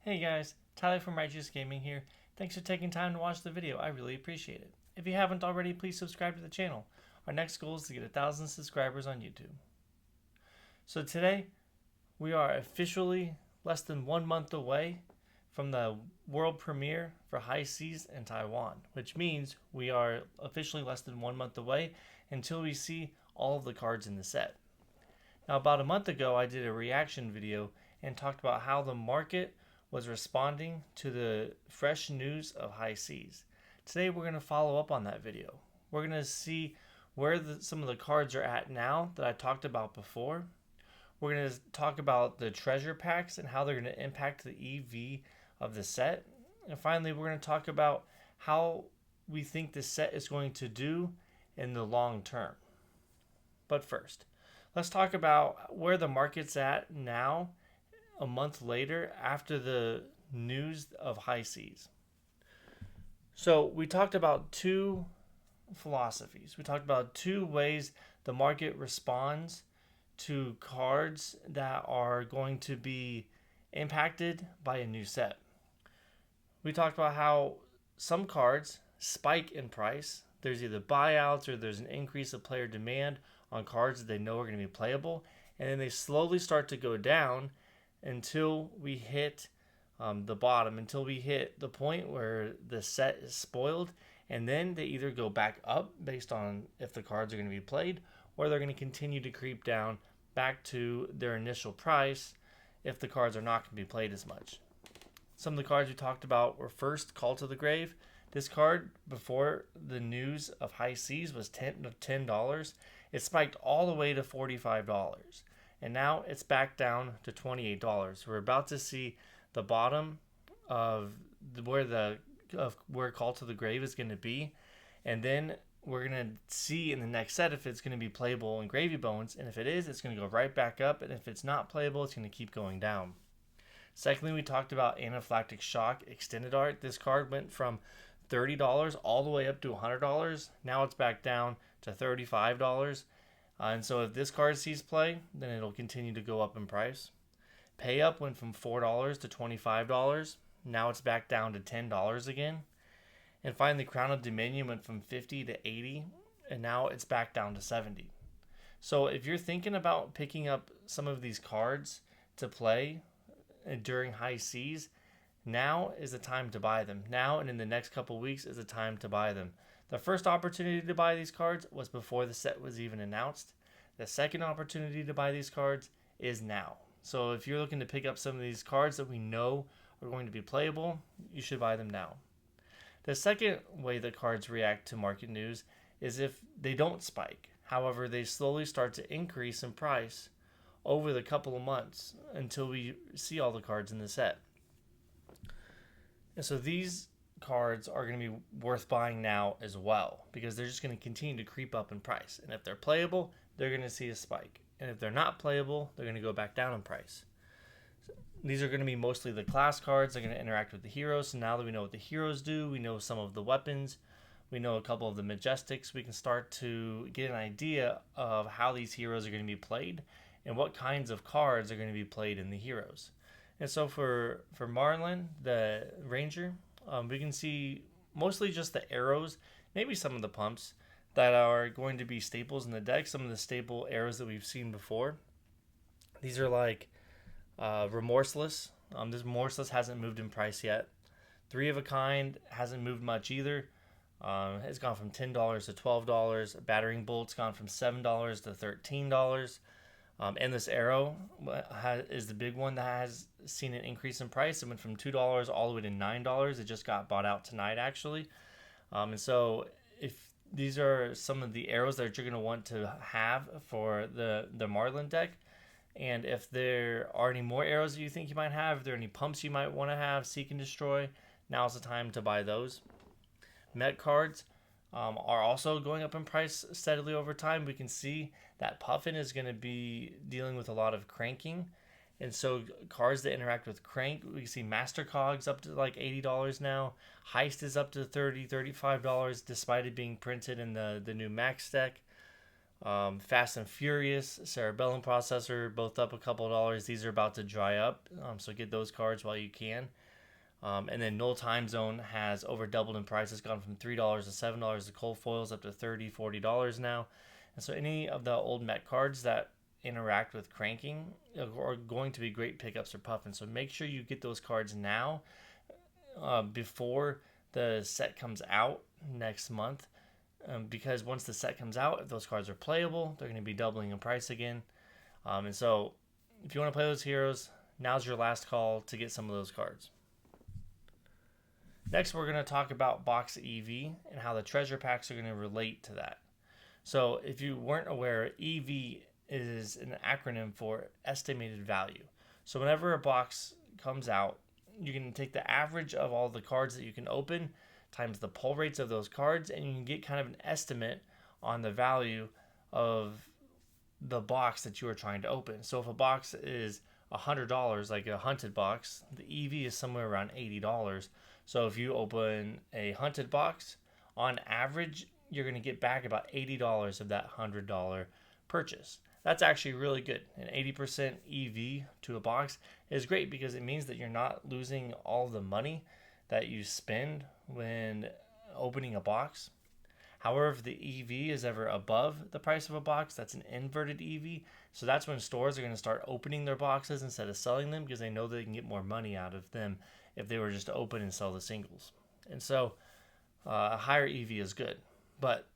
Hey guys, Tyler from Righteous Gaming here. Thanks for taking time to watch the video. I really appreciate it. If you haven't already, please subscribe to the channel. Our next goal is to get 1,000 subscribers on YouTube. So today, we are officially less than 1 month away from the world premiere for High Seas in Taiwan, which means we are officially less than 1 month away until we see all of the cards in the set. Now, about a month ago, I did a reaction video and talked about how the market was responding to the fresh news of High Seas. Today, we're going to follow up on that video. We're going to see where some of the cards are at now that I talked about before. We're going to talk about the treasure packs and how they're going to impact the EV of the set. And finally, we're going to talk about how we think the set is going to do in the long term. But first, let's talk about where the market's at now, a month later, after the news of High Seas. So we talked about two philosophies. We talked about two ways the market responds to cards that are going to be impacted by a new set. We talked about how some cards spike in price. There's either buyouts or there's an increase of player demand on cards that they know are going to be playable, and then they slowly start to go down until we hit the bottom, until we hit the point where the set is spoiled, and then they either go back up based on if the cards are going to be played, or they're going to continue to creep down back to their initial price if the cards are not going to be played as much. Some of the cards we talked about were first Call to the Grave. This card, before the news of High Seas, was $10. It spiked all the way to $45. And now it's back down to $28. We're about to see the bottom of where Call to the Grave is going to be, and then we're going to see in the next set if it's going to be playable in Gravy Bones, and if it is, it's going to go right back up, and if it's not playable, it's going to keep going down. Secondly, we talked about Anaphylactic Shock Extended Art. This card went from $30 all the way up to $100. Now it's back down to $35. And so if this card sees play, then it'll continue to go up in price. Pay Up went from $4 to $25. Now it's back down to $10 again. And finally, Crown of Dominion went from $50 to $80, and now it's back down to $70. So if you're thinking about picking up some of these cards to play during High Seas, now is the time to buy them. Now and in the next couple weeks is the time to buy them. The first opportunity to buy these cards was before the set was even announced. The second opportunity to buy these cards is now. So if you're looking to pick up some of these cards that we know are going to be playable, you should buy them now. The second way that cards react to market news is if they don't spike. However, they slowly start to increase in price over the couple of months until we see all the cards in the set. And so these cards are going to be worth buying now as well, because they're just going to continue to creep up in price. And if they're playable, they're going to see a spike. And if they're not playable, they're going to go back down in price. So these are going to be mostly the class cards. They're going to interact with the heroes. So now that we know what the heroes do, we know some of the weapons, we know a couple of the majestics, we can start to get an idea of how these heroes are going to be played and what kinds of cards are going to be played in the heroes. And so for Marlynn, the ranger, we can see mostly just the arrows, maybe some of the pumps that are going to be staples in the deck, some of the staple arrows that we've seen before. These are like Remorseless. This Remorseless hasn't moved in price yet. Three of a Kind hasn't moved much either. It's gone from $10 to $12. Battering Bolt's gone from $7 to $13. Endless Arrow is the big one that has seen an increase in price. It went from $2 all the way to $9. It just got bought out tonight, actually. And so if these are some of the arrows that you're going to want to have for the Marlynn deck, and if there are any more arrows that you think you might have, if there are any pumps you might want to have, Seek and Destroy, now's the time to buy those. Met cards are also going up in price steadily over time. We can see that Puffin is going to be dealing with a lot of cranking. And so cards that interact with crank, we can see Master Cogs up to like $80 now. Heist is up to $30, $35 despite it being printed in the new Max deck. Fast and Furious, Cerebellum Processor, both up a couple of dollars. These are about to dry up, so get those cards while you can. And then Null Time Zone has over doubled in price. It's gone from $3 to $7. The cold foils up to $30, $40 now. And so any of the old Met cards that interact with cranking are going to be great pickups for Puffin. So make sure you get those cards now before the set comes out next month. Because once the set comes out, if those cards are playable, they're going to be doubling in price again. And so if you want to play those heroes, now's your last call to get some of those cards. Next, we're going to talk about Box EV and how the treasure packs are going to relate to that. So if you weren't aware, EV is an acronym for estimated value. So whenever a box comes out, you can take the average of all the cards that you can open times the pull rates of those cards, and you can get kind of an estimate on the value of the box that you are trying to open. So if a box is $100, like a hunted box, the EV is somewhere around $80. So if you open a hunted box, on average, you're going to get back about $80 of that $100 purchase. That's actually really good. An 80% EV to a box is great because it means that you're not losing all the money that you spend when opening a box. However, if the EV is ever above the price of a box, that's an inverted EV. So that's when stores are going to start opening their boxes instead of selling them because they know they can get more money out of them if they were just to open and sell the singles. And so a higher EV is good. But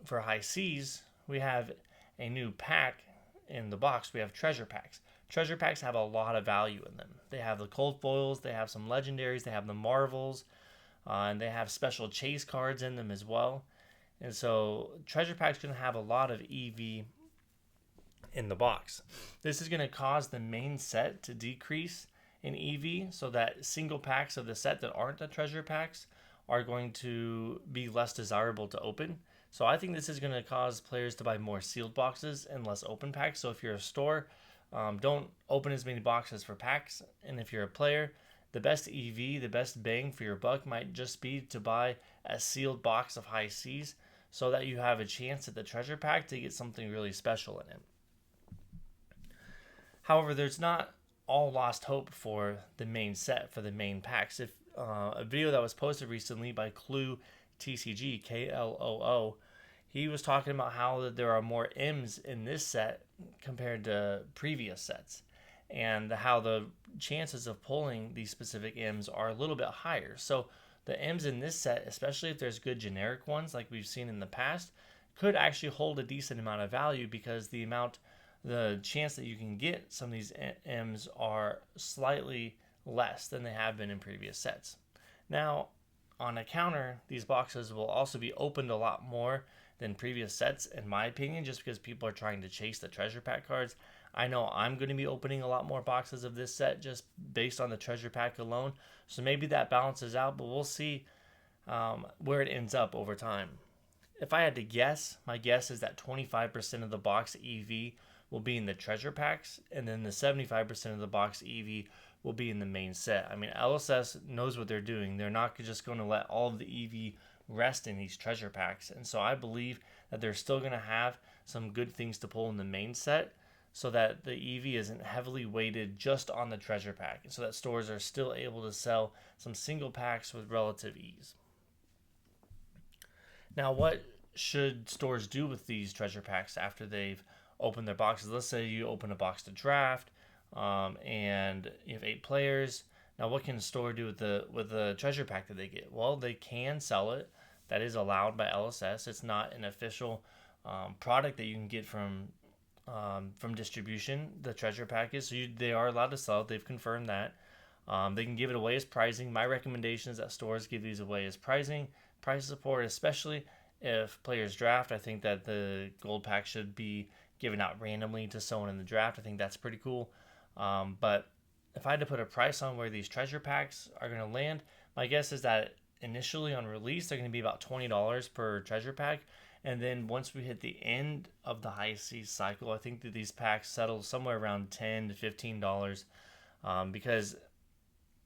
for high Cs, we have a new pack in the box. We have treasure packs. Treasure packs have a lot of value in them. They have the cold foils, they have some legendaries, they have the marvels, and they have special chase cards in them as well. And so treasure packs going to have a lot of EV in the box. This is going to cause the main set to decrease in EV so that single packs of the set that aren't the treasure packs are going to be less desirable to open. So I think this is going to cause players to buy more sealed boxes and less open packs. So if you're a store, don't open as many boxes for packs. And if you're a player, the best EV, the best bang for your buck might just be to buy a sealed box of high Cs so that you have a chance at the treasure pack to get something really special in it. However, there's not all lost hope for the main set, for the main packs. If a video that was posted recently by Clue TCG, KLOO, he was talking about how there are more M's in this set compared to previous sets, and how the chances of pulling these specific M's are a little bit higher. So the M's in this set, especially if there's good generic ones like we've seen in the past, could actually hold a decent amount of value because the chance that you can get some of these M's are slightly less than they have been in previous sets. Now, on a counter, these boxes will also be opened a lot more than previous sets, in my opinion, just because people are trying to chase the treasure pack cards. I know I'm going to be opening a lot more boxes of this set just based on the treasure pack alone, so maybe that balances out, but we'll see where it ends up over time. If I had to guess, my guess is that 25% of the box EV will be in the treasure packs, and then the 75% of the box EV will be in the main set. I mean, LSS knows what they're doing. They're not just going to let all of the EV rest in these treasure packs. And so I believe that they're still going to have some good things to pull in the main set so that the EV isn't heavily weighted just on the treasure pack, and so that stores are still able to sell some single packs with relative ease. Now, what should stores do with these treasure packs after they've opened their boxes? Let's say you open a box to draft, and you have 8 players. Now, what can a store do with the treasure pack that they get? Well, they can sell it. That is allowed by LSS. It's not an official product that you can get from distribution. The treasure pack is, so they are allowed to sell it. They've confirmed that. They can give it away as pricing. My recommendation is that stores give these away as pricing, price support, especially if players draft. I think that the gold pack should be given out randomly to someone in the draft. I think that's pretty cool. But if I had to put a price on where these treasure packs are going to land, my guess is that initially on release, they're going to be about $20 per treasure pack. And then once we hit the end of the high C cycle, I think that these packs settle somewhere around $10 to $15 because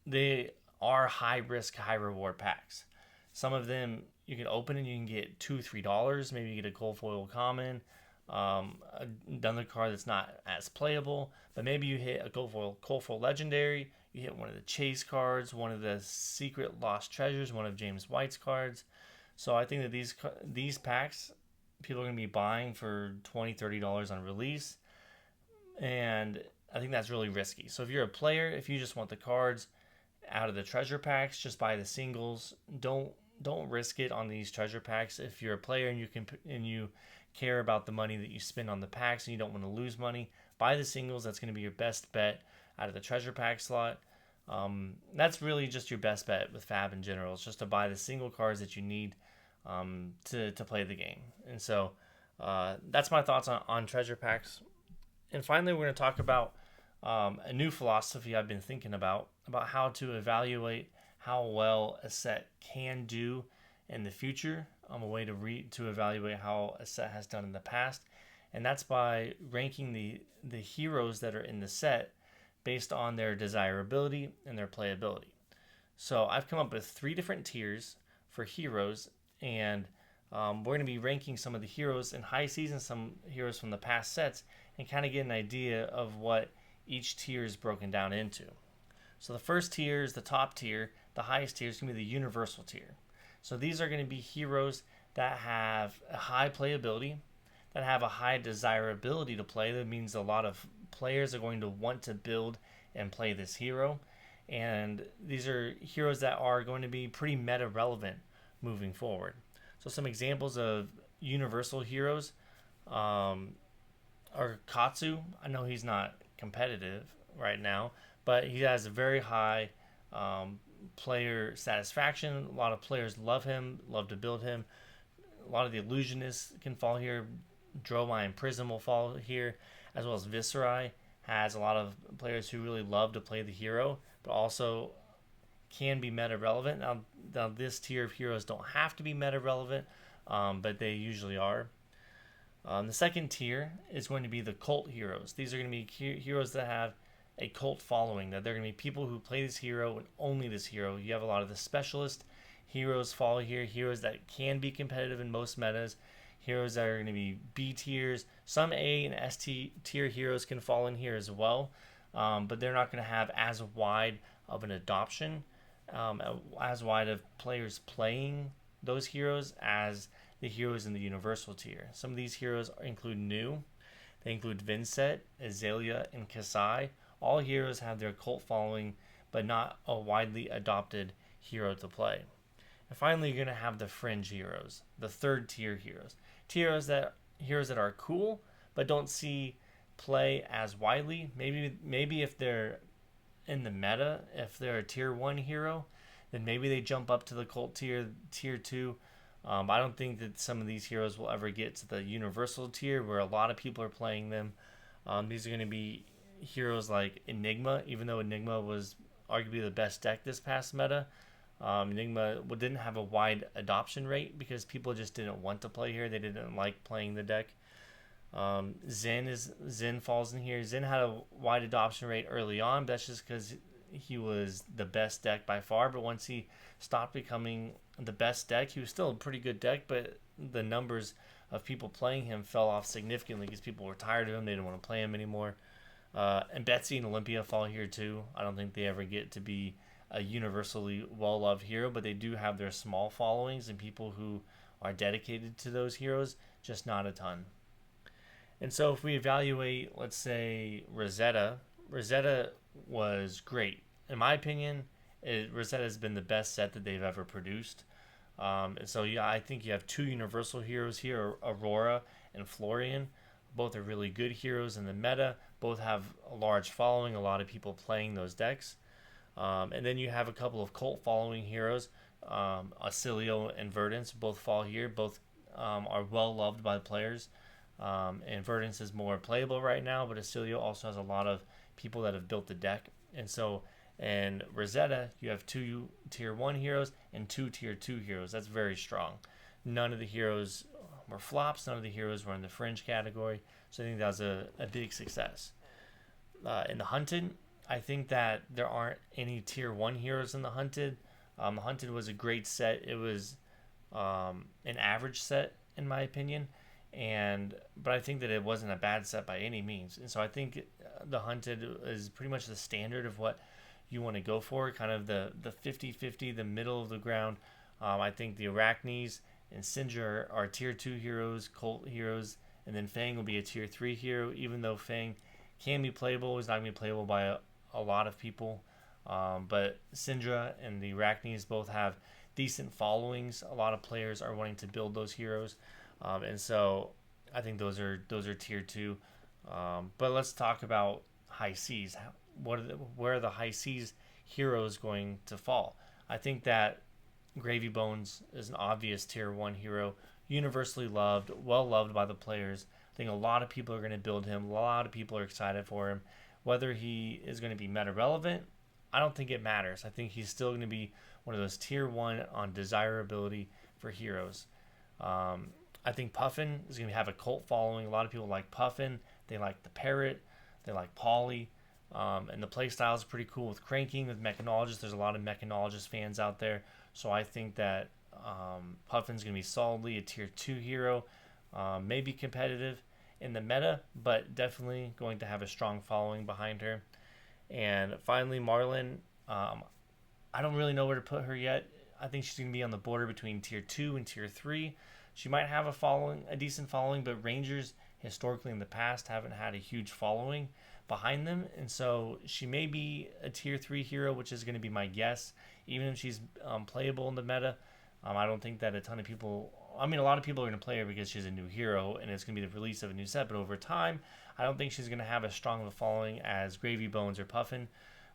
they are high risk, high reward packs. Some of them you can open and you can get $2, $3. Maybe you get a cold foil common. another card that's not as playable, but maybe you hit a colorful legendary, you hit one of the chase cards, one of the secret lost treasures, one of James White's cards. So I think that these packs people are going to be buying for $20-$30 on release, and I think that's really risky. So if you're a player, if you just want the cards out of the treasure packs, just buy the singles. Don't risk it on these treasure packs. If you're a player and you care about the money that you spend on the packs and you don't want to lose money, buy the singles. That's going to be your best bet out of the treasure pack slot. That's really just your best bet with Fab in general. It's just to buy the single cards that you need to play the game. And so that's my thoughts on treasure packs. And finally, we're going to talk about a new philosophy I've been thinking about how to evaluate how well a set can do in the future. A way to evaluate how a set has done in the past, and that's by ranking the heroes that are in the set based on their desirability and their playability. So I've come up with 3 different tiers for heroes, and we're going to be ranking some of the heroes in high season, some heroes from the past sets, and kind of get an idea of what each tier is broken down into. So the first tier is the top tier. The highest tier is going to be the universal tier. So these are going to be heroes that have a high playability, that have a high desirability to play. That means a lot of players are going to want to build and play this hero. And these are heroes that are going to be pretty meta relevant moving forward. So some examples of universal heroes are Katsu. I know he's not competitive right now, but he has a very high player satisfaction. A lot of players love him, love to build him. A lot of the illusionists can fall here. Dromai and Prism will fall here, as well as Viserai has a lot of players who really love to play the hero, but also can be meta relevant. Now this tier of heroes don't have to be meta relevant, but they usually are. The second tier is going to be the cult heroes. These are going to be heroes that have a cult following, that they're going to be people who play this hero and only this hero. You have a lot of the specialist heroes fall here, heroes that can be competitive in most metas, heroes that are going to be B tiers. Some A and S tier heroes can fall in here as well, but they're not going to have as wide of an adoption, as wide of players playing those heroes as the heroes in the universal tier. Some of these heroes include new. They include Vincent, Azalea, and Kasai. All heroes have their cult following, but not a widely adopted hero to play. And finally, you're going to have the fringe heroes, the third tier heroes. Heroes that are cool, but don't see play as widely. Maybe if they're in the meta, if they're a tier 1 hero, then maybe they jump up to the cult tier 2. I don't think that some of these heroes will ever get to the universal tier where a lot of people are playing them. These are going to be heroes like Enigma, even though Enigma was arguably the best deck this past meta. Enigma didn't have a wide adoption rate because people just didn't want to play here. They didn't like playing the deck. Zen falls in here. Zen had a wide adoption rate early on, but that's just because he was the best deck by far. But once he stopped becoming the best deck, he was still a pretty good deck, but the numbers of people playing him fell off significantly because people were tired of him. They didn't want to play him anymore. And Betsy and Olympia fall here too. I don't think they ever get to be a universally well-loved hero, but they do have their small followings and people who are dedicated to those heroes, just not a ton. And so if we evaluate, let's say, Rosetta was great. In my opinion, Rosetta has been the best set that they've ever produced. And so, yeah, I think you have 2 universal heroes here, Aurora and Florian. Both are really good heroes in the meta. Both have a large following, a lot of people playing those decks. And then you have a couple of cult following heroes, Acilio and Verdance, both fall here. Both are well loved by the players. And Verdance is more playable right now, but Acilio also has a lot of people that have built the deck. And so in Rosetta, you have 2 tier 1 heroes and 2 tier 2 heroes. That's very strong. None of the heroes were flops. None of the heroes were in the fringe category. So I think that was a big success. In the Hunted, I think that there aren't any tier 1 heroes in the Hunted. The Hunted was a great set. It was an average set, in my opinion. But I think that it wasn't a bad set by any means. And so I think the Hunted is pretty much the standard of what you want to go for, kind of the 50-50, the middle of the ground. I think the Arachnes and Syndra are tier 2 heroes, cult heroes, and then Fang will be a tier 3 hero, even though Fang can be playable. It's not going to be playable by a lot of people. But Syndra and the Arachnes both have decent followings. A lot of players are wanting to build those heroes. And so I think those are tier 2. But let's talk about high seas. Where are the high seas heroes going to fall? I think that Gravy Bones is an obvious tier 1 hero, universally loved, well loved by the players. I think a lot of people are going to build him. A lot of people are excited for him. Whether he is going to be meta relevant, I don't think it matters. I think he's still going to be one of those tier 1 on desirability for heroes. I think Puffin is going to have a cult following. A lot of people like Puffin. They like the Parrot. They like Polly. And the playstyle is pretty cool with cranking, with mechanologists. There's a lot of mechanologist fans out there. So I think that Puffin's going to be solidly a tier 2 hero. Maybe competitive in the meta, but definitely going to have a strong following behind her. And finally, Marlynn. I don't really know where to put her yet. I think she's going to be on the border between tier 2 and tier 3. She might have a decent following, but Rangers historically in the past haven't had a huge following behind them, and so she may be a tier 3 hero, which is going to be my guess. Even if she's playable in the meta, I don't think that a ton of people. I mean, a lot of people are going to play her because she's a new hero, and it's going to be the release of a new set. But over time, I don't think she's going to have as strong of a following as Gravy Bones or Puffin.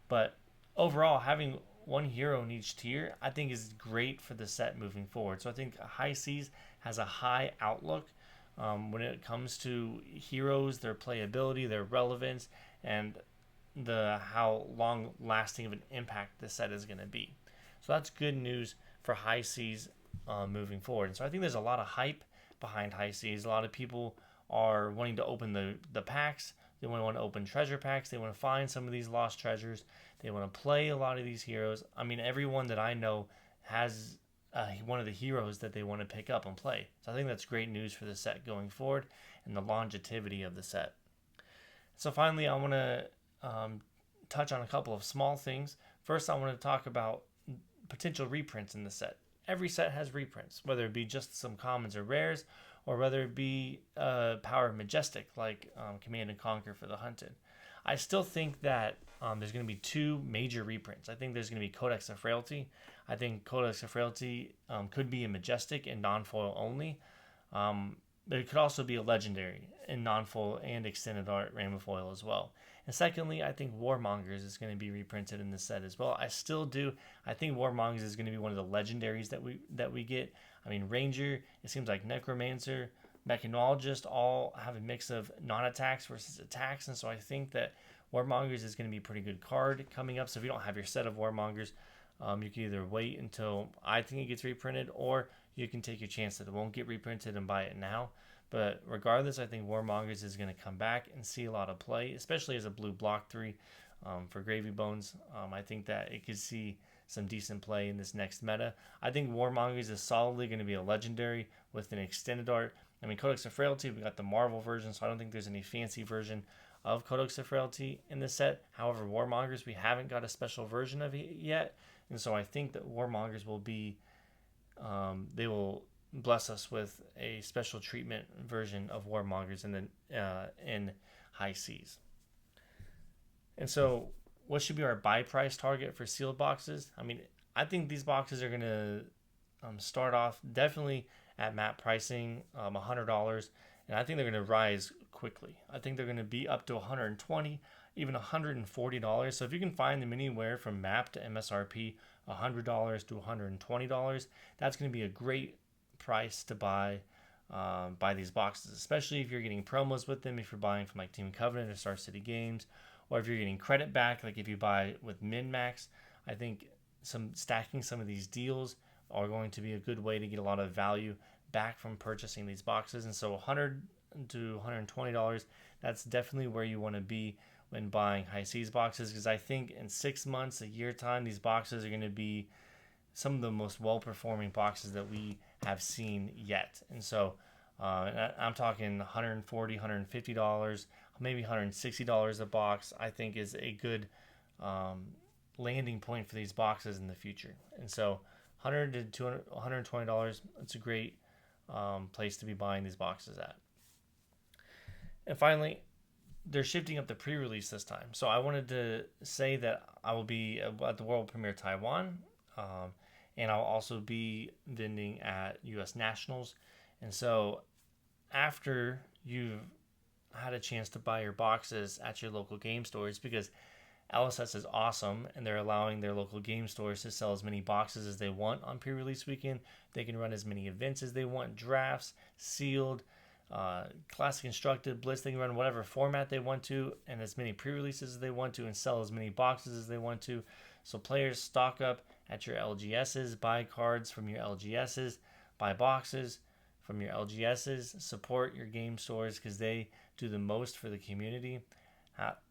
But overall, having one hero in each tier, I think is great for the set moving forward. So I think High Seas has a high outlook when it comes to heroes, their playability, their relevance, and how long lasting of an impact the set is going to be. So that's good news for High Seas moving forward. And so I think there's a lot of hype behind High Seas. A lot of people are wanting to open the packs. They want to open treasure packs. They want to find some of these lost treasures. They want to play a lot of these heroes. I mean, everyone that I know has one of the heroes that they want to pick up and play. So I think that's great news for the set going forward and the longevity of the set. So finally, I want to touch on a couple of small things. First, I want to talk about potential reprints in the set. Every set has reprints, whether it be just some commons or rares, or whether it be Power Majestic, like Command and Conquer for the Hunted. I still think that there's going to be two major reprints. I think there's going to be Codex of Frailty. I think Codex of Frailty could be a Majestic and non-foil only. But it could also be a Legendary in non-foil and extended art Rainbow Foil as well. And secondly, I think Warmongers is going to be reprinted in the set as well. I still do. I think Warmongers is going to be one of the legendaries that we get. I mean, Ranger, it seems like Necromancer, Mechanologist all have a mix of non-attacks versus attacks. And so I think that Warmongers is going to be a pretty good card coming up. So if you don't have your set of Warmongers, you can either wait until I think it gets reprinted, or you can take your chance that it won't get reprinted and buy it now. But regardless, I think Warmongers is going to come back and see a lot of play, especially as a blue block 3 for Gravy Bones. I think that it could see some decent play in this next meta. I think Warmongers is solidly going to be a legendary with an extended art. I mean, Codex of Frailty, we got the Marvel version, so I don't think there's any fancy version of Codex of Frailty in this set. However, Warmongers, we haven't got a special version of it yet. And so I think that Warmongers will be, they will bless us with a special treatment version of Warmongers in High Seas. And so what should be our buy price target for sealed boxes? I mean, I think these boxes are going to start off definitely at map pricing, $100, and I think they're going to rise quickly. I think they're going to be up to $120, even $140. So if you can find them anywhere from map to MSRP, $100 to $120, that's going to be a great price to buy these boxes, especially if you're getting promos with them, if you're buying from like Team Covenant or Star City Games, or if you're getting credit back, like if you buy with min-max. I think stacking some of these deals are going to be a good way to get a lot of value back from purchasing these boxes. And so $100 to $120, that's definitely where you want to be when buying High Seas boxes, because I think in 6 months, a year time, these boxes are going to be some of the most well-performing boxes that we have seen yet. And so And I'm talking $140, $150, maybe $160 a box. I think is a good landing point for these boxes in the future. And so $100 to $200, $120, it's a great place to be buying these boxes at. And finally, they're shifting up the pre-release this time. So I wanted to say that I will be at the World Premiere Taiwan, and I'll also be vending at U.S. Nationals. And so after you've had a chance to buy your boxes at your local game stores, because LSS is awesome and they're allowing their local game stores to sell as many boxes as they want on pre-release weekend. They can run as many events as they want, drafts, sealed, classic constructed, blitz. They can run whatever format they want to and as many pre-releases as they want to and sell as many boxes as they want to. So players stock up at your LGSs, buy cards from your LGSs, buy boxes from your LGSs, support your game stores because they do the most for the community.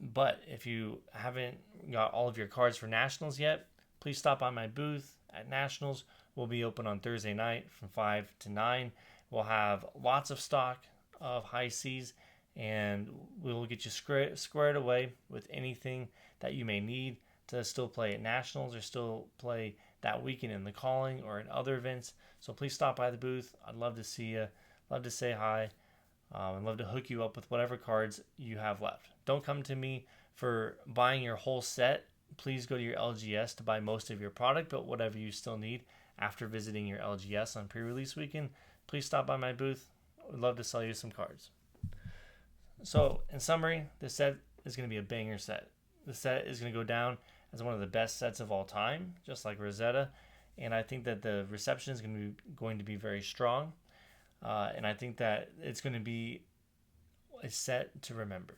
But if you haven't got all of your cards for Nationals yet, please stop by my booth at Nationals. We'll be open on Thursday night from 5 to 9. We'll have lots of stock of high Cs, and we'll get you squared away with anything that you may need to still play at Nationals or still play that weekend in the calling or in other events. So please stop by the booth. I'd love to see you, love to say hi. I'd love to hook you up with whatever cards you have left. Don't come to me for buying your whole set. Please go to your LGS to buy most of your product, but whatever you still need after visiting your LGS on pre-release weekend, please stop by my booth. I'd love to sell you some cards. So, in summary, this set is going to be a banger set. The set is going to go down as one of the best sets of all time, just like Rosetta. And I think that the reception is going to be very strong. And I think that it's going to be a set to remember.